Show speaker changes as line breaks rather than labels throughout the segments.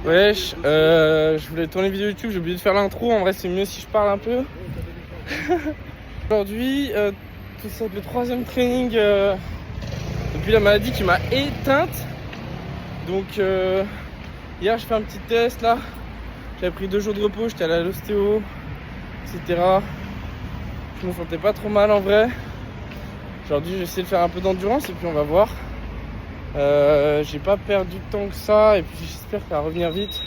Wesh, je voulais tourner une vidéo YouTube, j'ai oublié de faire l'intro. En vrai, c'est mieux si je parle un peu. Aujourd'hui, c'est le 3e training depuis la maladie qui m'a éteinte. Donc, hier, j'ai fait un petit test là. J'avais pris 2 jours de repos, j'étais allé à l'ostéo, etc. Je me sentais pas trop mal en vrai. Aujourd'hui, j'ai essayé de faire un peu d'endurance et puis on va voir. J'ai pas perdu de temps que ça et puis j'espère qu'elle va revenir vite.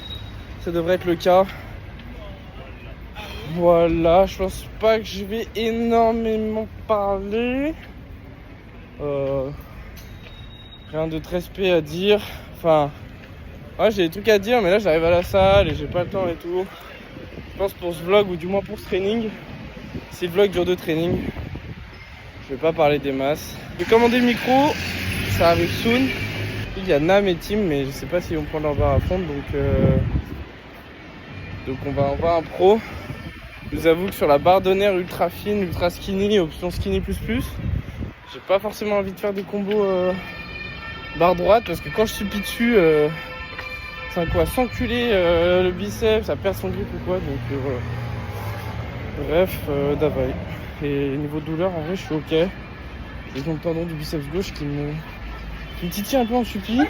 Ça devrait être le cas. Voilà, je pense pas que je vais énormément parler. Rien de très spé à dire. Enfin, ouais, j'ai des trucs à dire, mais là j'arrive à la salle et j'ai pas le temps et tout. Je pense pour ce vlog, ou du moins pour ce training, si le vlog dure 2 trainings, je vais pas parler des masses. J'ai commandé le micro, ça arrive soon. Il y a Nam et Tim, mais je sais pas s'ils vont prendre leur barre à fond, donc on va en voir un pro. Je vous avoue que sur la barre d'honneur ultra fine, ultra skinny, option skinny plus, j'ai pas forcément envie de faire des combos barre droite, parce que quand je suis dessus, c'est un coup à s'enculer le biceps, ça perd son grip ou quoi, donc voilà. Bref, d'avail. Et niveau douleur, en vrai, je suis ok. J'ai mon tendon du biceps gauche qui me titille un peu en suppi.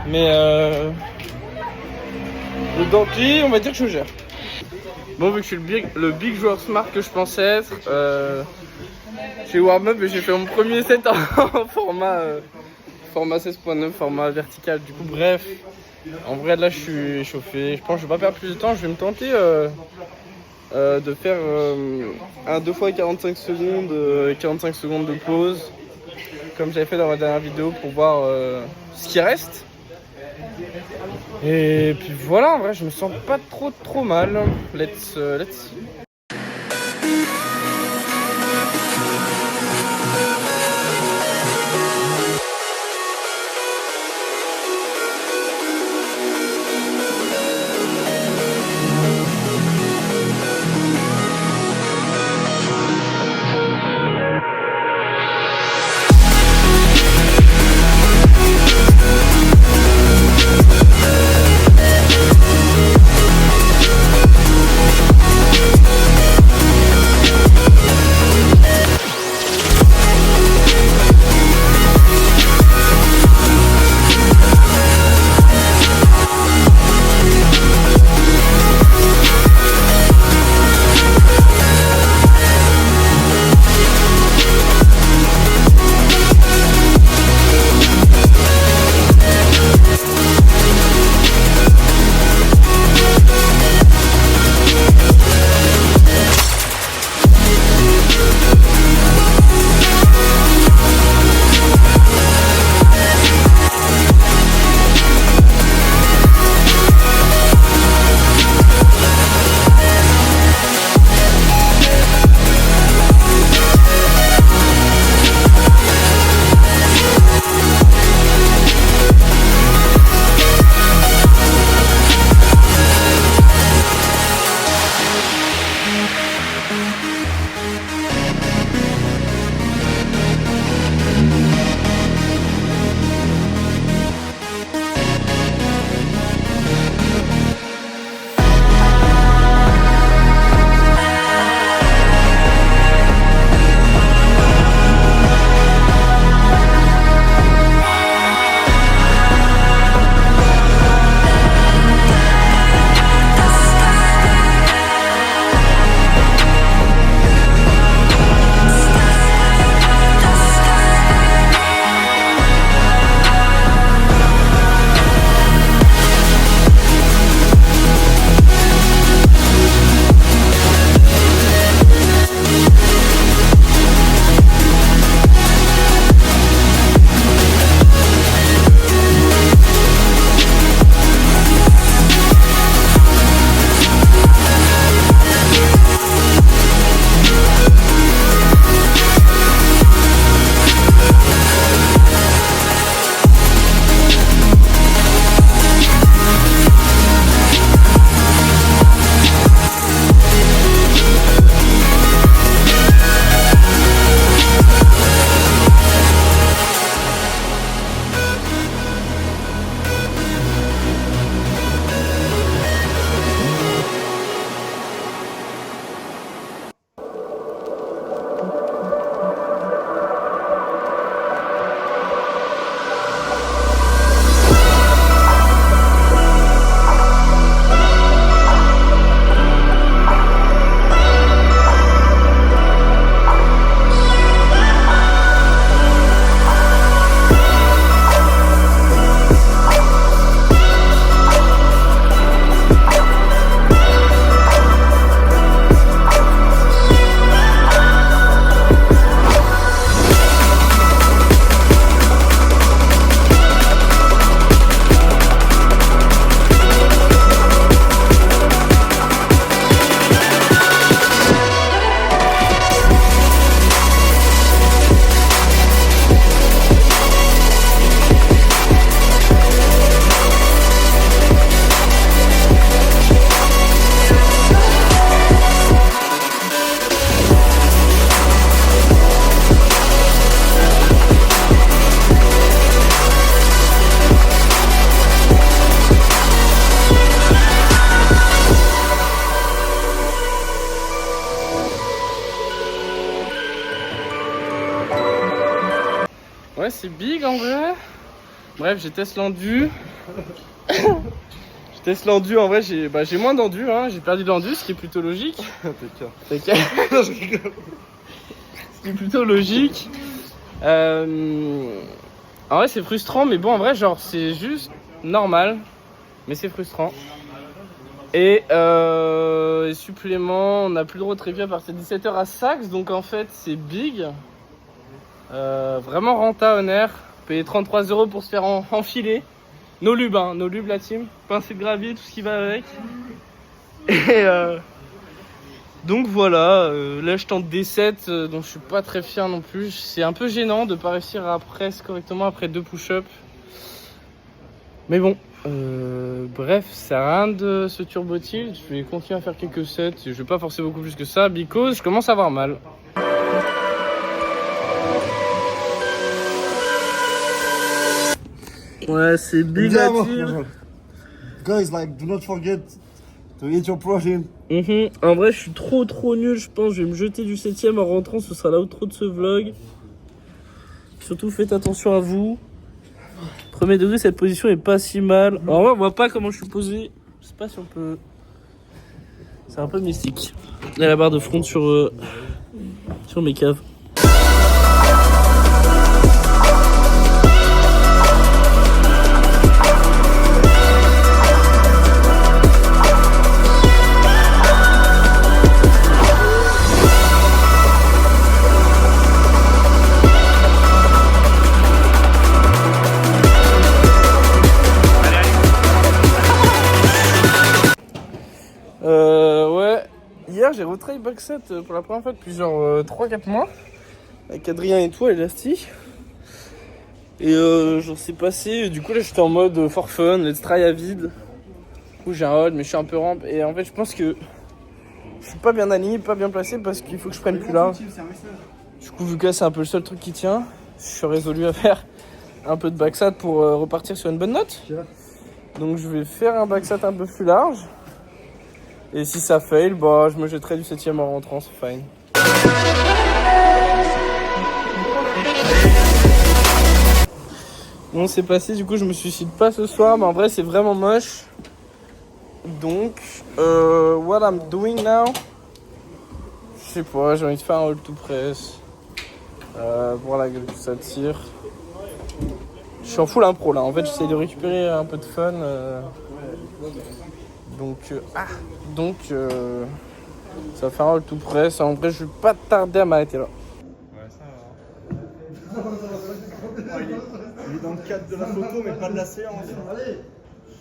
Mais le dentelé, on va dire que je gère. Bon, vu que je suis le big joueur smart que je pensais être, j'ai warm-up et j'ai fait mon premier set en format 16.9, format vertical. Du coup, bref, en vrai, là, je suis échauffé. Je pense que je vais pas perdre plus de temps. Je vais me tenter de faire un 2 fois 45 secondes, 45 secondes de pause, comme j'avais fait dans ma dernière vidéo, pour voir ce qui reste. Et puis voilà, en vrai, je me sens pas trop mal. Let's see. assez big en vrai. Bref, j'ai testé l'endu. Je teste l'endu, en vrai j'ai moins d'endu, hein. J'ai perdu de l'endu, ce qui est plutôt logique. Ce qui est plutôt logique. En vrai c'est frustrant, mais bon en vrai genre c'est juste normal, mais c'est frustrant. Et supplément, on n'a plus le droit de trépied à partir de 17h à Saxe, donc en fait c'est big. Vraiment renta honneur, payer 33 € pour se faire enfiler. Nos lubes, hein, nos lubes la team, pincée de gravier, tout ce qui va avec. Et donc voilà, là je tente des 7, donc je suis pas très fier non plus. C'est un peu gênant de pas réussir à presse correctement après 2 push-ups. Mais bon, bref, ça sert à rien de se turbo-tilt. Je vais continuer à faire quelques sets. Je vais pas forcer beaucoup plus que ça, because je commence à avoir mal. Ouais, c'est big la team.
Guys, like, do not forget to eat your protein.
En vrai, je suis trop nul, je pense. Je vais me jeter du 7ème en rentrant. Ce sera l'outro de ce vlog. Surtout, faites attention à vous. Premier degré, cette position est pas si mal. Alors, on voit pas comment je suis posé. Je sais pas si on peut. C'est un peu mystique. Il y a la barre de front sur mes caves. Ouais, hier j'ai retry backset pour la première fois depuis genre 3-4 mois avec Adrien et tout à l'élastique. Et genre c'est passé, du coup là j'étais en mode for fun, let's try à vide. Du coup j'ai un hold mais je suis un peu rampe et en fait je pense que je suis pas bien aligné, pas bien placé parce qu'il faut que je prenne plus large. Du coup vu que là c'est un peu le seul truc qui tient, je suis résolu à faire un peu de backsat pour repartir sur une bonne note. Donc je vais faire un backsat un peu plus large. Et si ça fail, bah je me jetterai du 7ème en rentrant, c'est fine. Bon c'est passé, du coup je me suicide pas ce soir, mais en vrai c'est vraiment moche. Donc, what I'm doing now, je sais pas, j'ai envie de faire un hold to press. Voir la gueule que ça tire. Je suis en full impro là, en fait j'essaie de récupérer un peu de fun. Donc, ça va faire un hold to press. En vrai, je vais pas tarder à m'arrêter là.
Ouais, ça va. Il est dans le cadre de la photo, mais pas de la séance.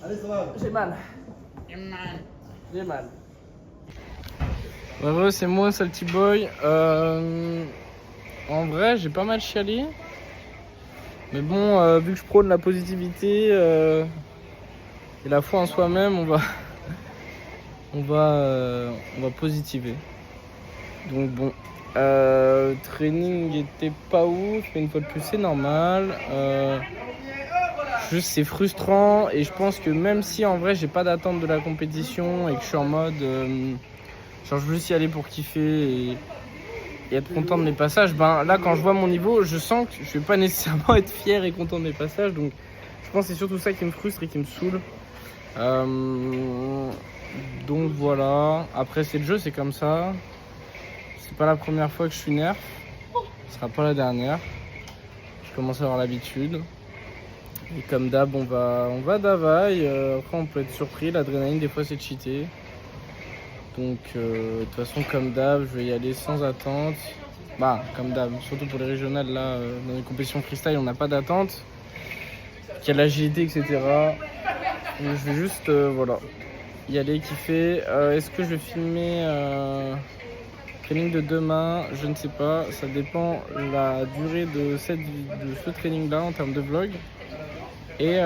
Allez, ça va.
J'ai mal. Ouais, c'est moi, Salty Boy. En vrai, j'ai pas mal chialé. Mais bon, vu que je prône la positivité et la foi en soi-même, on va positiver. Donc bon, training était pas ouf, mais une fois de plus c'est normal. Juste c'est frustrant et je pense que même si en vrai j'ai pas d'attente de la compétition et que je suis en mode genre je veux juste y aller pour kiffer et être content de mes passages, ben là quand je vois mon niveau je sens que je vais pas nécessairement être fier et content de mes passages, donc je pense que c'est surtout ça qui me frustre et qui me saoule. Donc voilà, après c'est le jeu, c'est comme ça. C'est pas la première fois que je suis nerf, ce sera pas la dernière. Je commence à avoir l'habitude. Et comme d'hab, on va d'availle. Après on peut être surpris, l'adrénaline des fois c'est cheaté. Donc de toute façon comme d'hab, je vais y aller sans attente. Bah comme d'hab, surtout pour les régionales là, dans les compétitions freestyle on n'a pas d'attente. Il y a l'agilité etc. Donc, je vais juste voilà, y aller kiffer. Est-ce que je vais filmer training de demain? Je ne sais pas, ça dépend la durée de ce training là en termes de vlog. Et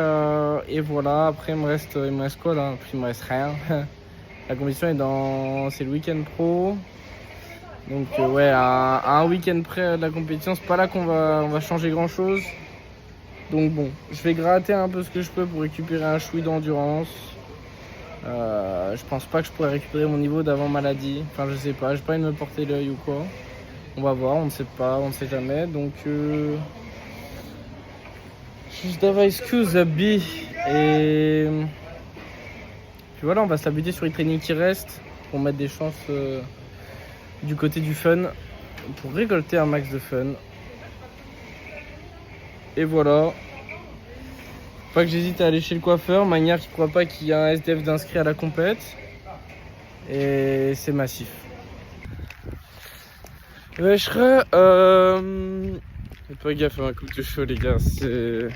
voilà, après il me reste quoi là? Après il me reste rien. La compétition c'est le week-end pro. Donc ouais, à un week-end près de la compétition, c'est pas là qu'on va changer grand chose. Donc bon, je vais gratter un peu ce que je peux pour récupérer un chouï d'endurance. Je pense pas que je pourrais récupérer mon niveau d'avant maladie. Enfin je sais pas, j'ai pas envie de me porter l'œil ou quoi. On va voir, on ne sait pas, on ne sait jamais. Donc Juste d'avoir excuse B. Et puis voilà, on va s'habituer sur les trainings qui restent pour mettre des chances du côté du fun, pour récolter un max de fun. Et voilà. Pas que j'hésite à aller chez le coiffeur, manière qui croit pas qu'il y a un SDF d'inscrit à la compète. Et c'est massif. Wesh-re, faites pas gaffe à ma coupe de cheveux les gars, je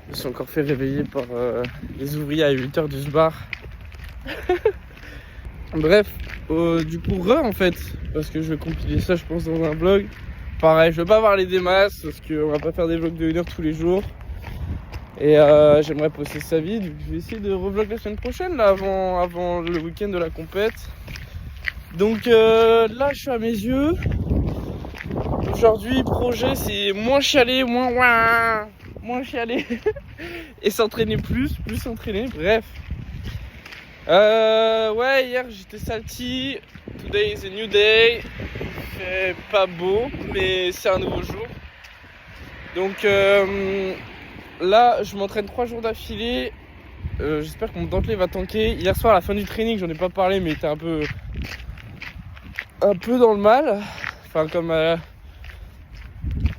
me suis encore fait réveiller par les ouvriers à 8h de ce bar. Bref, du coup en fait, parce que je vais compiler ça je pense dans un vlog. Pareil, je vais pas parler des masses parce qu'on va pas faire des vlogs de 1 heure tous les jours. Et j'aimerais poster sa vie, donc je vais essayer de revlog la semaine prochaine là, avant le week-end de la compète. Donc là je suis à mes yeux. Aujourd'hui projet c'est moins chialer, moins chialer et s'entraîner plus s'entraîner, bref. Ouais, hier j'étais salty, today is a new day. Il fait pas beau mais c'est un nouveau jour. Donc là je m'entraîne 3 jours d'affilée. J'espère que mon dentelé va tanker. Hier soir à la fin du training, j'en ai pas parlé mais il était un peu dans le mal. Enfin comme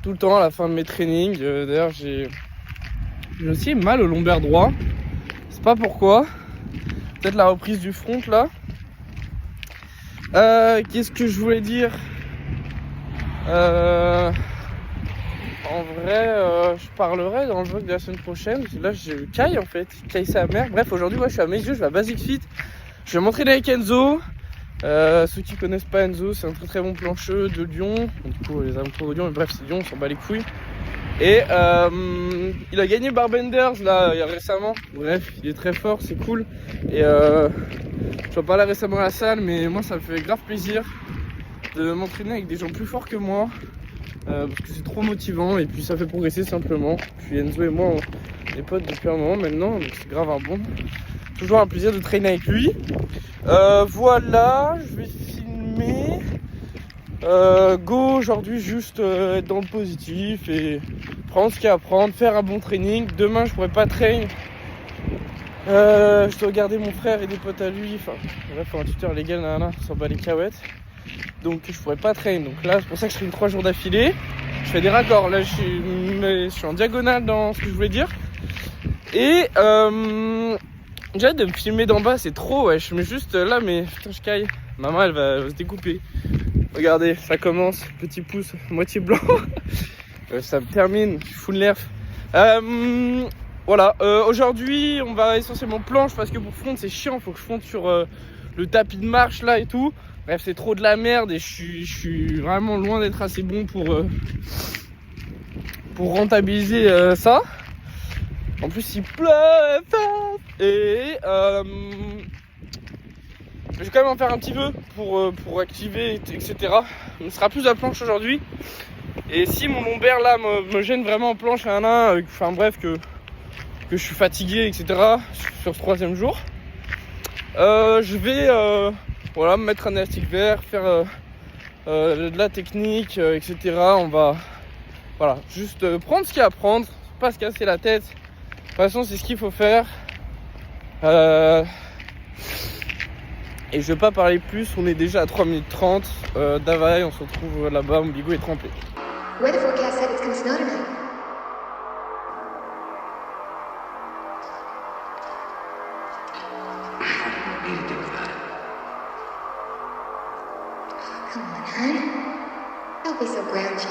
tout le temps à la fin de mes trainings. D'ailleurs j'ai aussi mal au lombaire droit. C'est pas pourquoi. Peut-être la reprise du front là. Qu'est-ce que je voulais dire? En vrai, je parlerai dans le vlog de la semaine prochaine. Là, je caille en fait. Caille sa mère. Bref, aujourd'hui, moi, je suis à mes yeux. Je vais à Basic Fit. Je vais m'entraîner avec Enzo. Ceux qui connaissent pas Enzo, c'est un très très bon plancheux de Lyon. Du coup, les alentours de Lyon. Mais bref, c'est Lyon, on s'en bat les couilles. Et il a gagné Barbenders là récemment. Bref, il est très fort, c'est cool. Et je vois pas là récemment à la salle, mais moi, ça me fait grave plaisir de m'entraîner avec des gens plus forts que moi. Parce que c'est trop motivant et puis ça fait progresser simplement. Puis Enzo et moi on est potes depuis un moment maintenant, donc c'est grave un bon. Toujours un plaisir de traîner avec lui. Voilà, je vais filmer. Go aujourd'hui, juste être dans le positif et prendre ce qu'il y a à prendre, faire un bon training. Demain je pourrais pas train. Je dois garder mon frère et des potes à lui. Enfin bref, un tuteur légal, nanana, s'en bat les cahuètes. Donc je pourrais pas train. Donc là c'est pour ça que je traîne 3 jours d'affilée. Je fais des raccords. Là je suis en diagonale dans ce que je voulais dire. Et j'ai hâte de me filmer d'en bas, c'est trop ouais. Je mets juste là mais putain je caille. Maman elle va se découper. Regardez, ça commence, petit pouce, moitié blanc. Ça me termine, je suis full nerf. Voilà, aujourd'hui on va essentiellement planche parce que pour front c'est chiant, faut que je fonde sur le tapis de marche là et tout. Bref, c'est trop de la merde et je suis vraiment loin d'être assez bon pour rentabiliser ça. En plus, il pleut et je vais quand même en faire un petit peu pour activer, etc. Ce sera plus à planche aujourd'hui. Et si mon lombaire là me gêne vraiment en planche à enfin bref, que je suis fatigué, etc. sur ce 3e jour, je vais voilà, me mettre un élastique vert, faire de la technique, etc. On va voilà, juste prendre ce qu'il y a à prendre, pas se casser la tête. De toute façon, c'est ce qu'il faut faire. Et je vais pas parler plus, on est déjà à 3 minutes 30. Davaï, on se retrouve là-bas, mon bigot est trempé.
Weather forecast said it's gonna snow tonight. Come on, hun. Don't be so grouchy.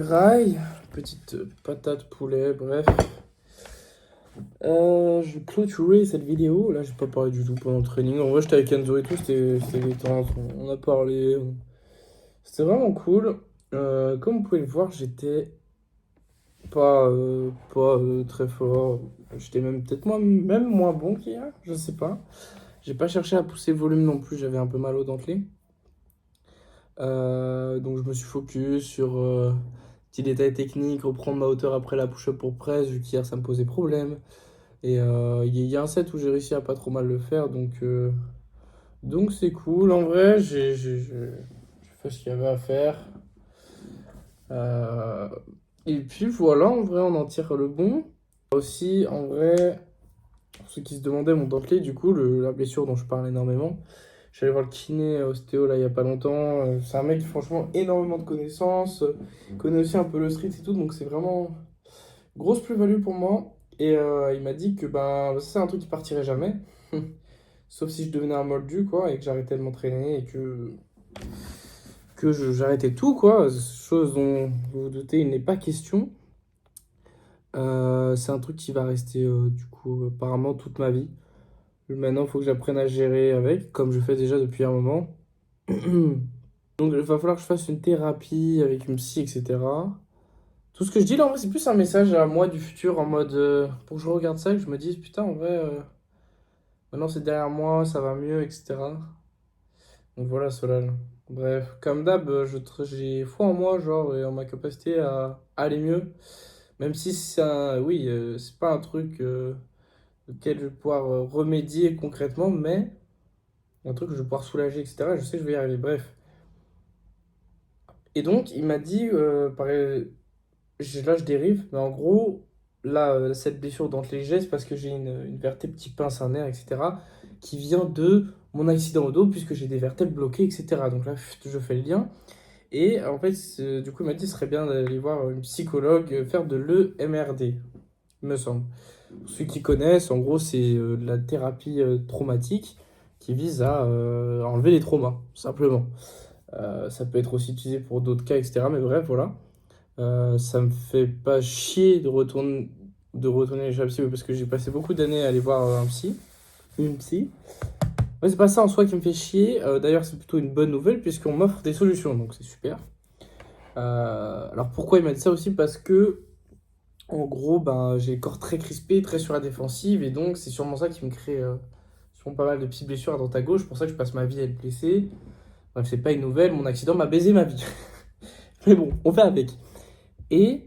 graille, petite patate poulet, bref. Je vais clôturer cette vidéo. Là, j'ai pas parlé du tout pendant le training. En vrai, j'étais avec Enzo et tout, c'était détente. On a parlé. C'était vraiment cool. Comme vous pouvez le voir, j'étais pas très fort. J'étais même peut-être même moins bon qu'hier, je sais pas. J'ai pas cherché à pousser le volume non plus, j'avais un peu mal aux dentelés. Donc je me suis focus sur petits détails techniques, reprendre ma hauteur après la push-up pour presse, vu qu'hier ça me posait problème. Et il y a un set où j'ai réussi à pas trop mal le faire, donc c'est cool. En vrai, j'ai fait ce qu'il y avait à faire. Et puis voilà, en vrai, on en tire le bon. Aussi, en vrai, pour ceux qui se demandaient, mon dentelé, du coup, la blessure dont je parle énormément, je suis allé voir le kiné ostéo là il y a pas longtemps. C'est un mec, franchement, énormément de connaissances, connaît aussi un peu le street et tout, donc c'est vraiment grosse plus-value pour moi. Et il m'a dit que ben, c'est un truc qui partirait jamais, sauf si je devenais un moldu, quoi, et que j'arrêtais de m'entraîner et que j'arrêtais tout, quoi. Chose dont vous vous doutez, il n'est pas question. C'est un truc qui va rester, du coup, apparemment toute ma vie. Maintenant, il faut que j'apprenne à gérer avec, comme je fais déjà depuis un moment. Donc, il va falloir que je fasse une thérapie avec une psy, etc. Tout ce que je dis là, en vrai, c'est plus un message à moi du futur, en mode, pour que je regarde ça et que je me dise, putain, en vrai, maintenant c'est derrière moi, ça va mieux, etc. Donc voilà, Solal. Bref, comme d'hab, j'ai foi en moi, genre, et en ma capacité à aller mieux. Même si oui, c'est pas un truc auquel je vais pouvoir remédier concrètement, mais un truc que je vais pouvoir soulager, etc. Je sais que je vais y arriver. Bref. Et donc, il m'a dit, pareil, là je dérive, mais en gros, là, cette blessure dentelée, c'est parce que j'ai une vertèbre qui pince un nerf, etc., qui vient de mon accident au dos, puisque j'ai des vertèbres bloquées, etc. Donc là, je fais le lien. Et en fait, du coup, il m'a dit, ce serait bien d'aller voir une psychologue, faire de l'EMRD, me semble. Pour ceux qui connaissent, en gros, c'est de la thérapie traumatique qui vise à enlever les traumas, simplement. Ça peut être aussi utilisé pour d'autres cas, etc. Mais bref, voilà. Ça me fait pas chier de retourner chez un psy parce que j'ai passé beaucoup d'années à aller voir une psy. Mais c'est pas ça en soi qui me fait chier. D'ailleurs, c'est plutôt une bonne nouvelle puisqu'on m'offre des solutions, donc c'est super. Alors pourquoi il m'a dit ça aussi? Parce que en gros, ben, j'ai le corps très crispé, très sur la défensive, et donc c'est sûrement ça qui me crée sûrement pas mal de petites blessures à droite à gauche. C'est pour ça que je passe ma vie à être blessé. Bref, c'est pas une nouvelle, mon accident m'a baisé ma vie. Mais bon, on fait avec. Et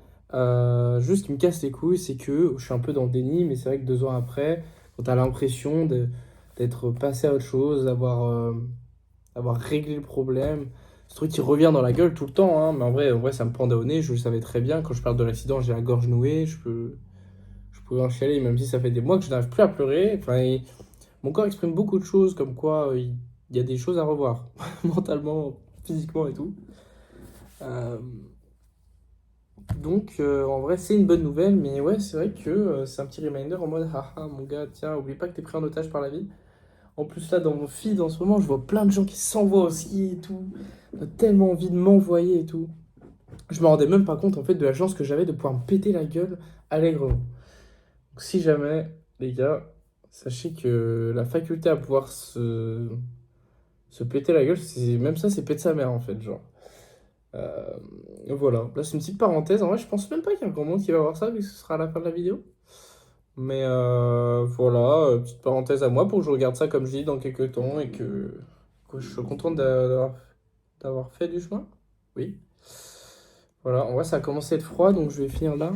juste ce qui me casse les couilles, c'est que je suis un peu dans le déni, mais c'est vrai que 2 ans après, quand t'as l'impression d'être passé à autre chose, d'avoir réglé le problème, ce truc qui revient dans la gueule tout le temps, hein, mais en vrai, ça me pendait au nez, je le savais très bien. Quand je parle de l'accident, j'ai la gorge nouée, je pouvais en chialer, même si ça fait des mois que je n'arrive plus à pleurer. Enfin, mon corps exprime beaucoup de choses, comme quoi il y a des choses à revoir, mentalement, physiquement et tout. Euh, Donc, en vrai, c'est une bonne nouvelle, mais ouais, c'est vrai que c'est un petit reminder en mode, haha, mon gars, tiens, oublie pas que t'es pris en otage par la vie. En plus, là, dans mon feed en ce moment, je vois plein de gens qui s'envoient aussi et tout. On a tellement envie de m'envoyer et tout. Je me rendais même pas compte, en fait, de la chance que j'avais de pouvoir me péter la gueule allègrement. Donc, si jamais, les gars, sachez que la faculté à pouvoir se péter la gueule, même ça, c'est péter sa mère, en fait, genre. Euh, voilà, là c'est une petite parenthèse. En vrai, je pense même pas qu'il y a un grand monde qui va voir ça, vu que ce sera à la fin de la vidéo. Mais voilà, petite parenthèse à moi pour que je regarde ça comme je dis dans quelques temps et que je sois content d'avoir fait du chemin. Oui. Voilà, en vrai, ça a commencé à être froid, donc je vais finir là.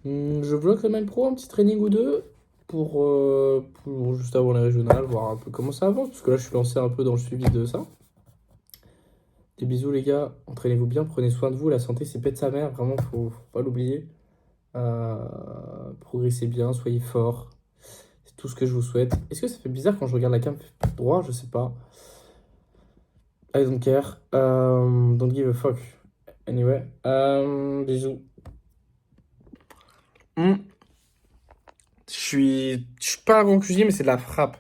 Je bloque le mail pro, un petit training ou deux pour juste avant les régionales, voir un peu comment ça avance, parce que là je suis lancé un peu dans le suivi de ça. Des bisous les gars, entraînez-vous bien, prenez soin de vous, la santé c'est pète sa mère, vraiment faut pas l'oublier. Progressez bien, soyez forts, c'est tout ce que je vous souhaite. Est-ce que ça fait bizarre quand je regarde la cam droit? Je sais pas. I don't care, don't give a fuck. Anyway, bisous. Je suis pas un grand cuisinier mais c'est de la frappe.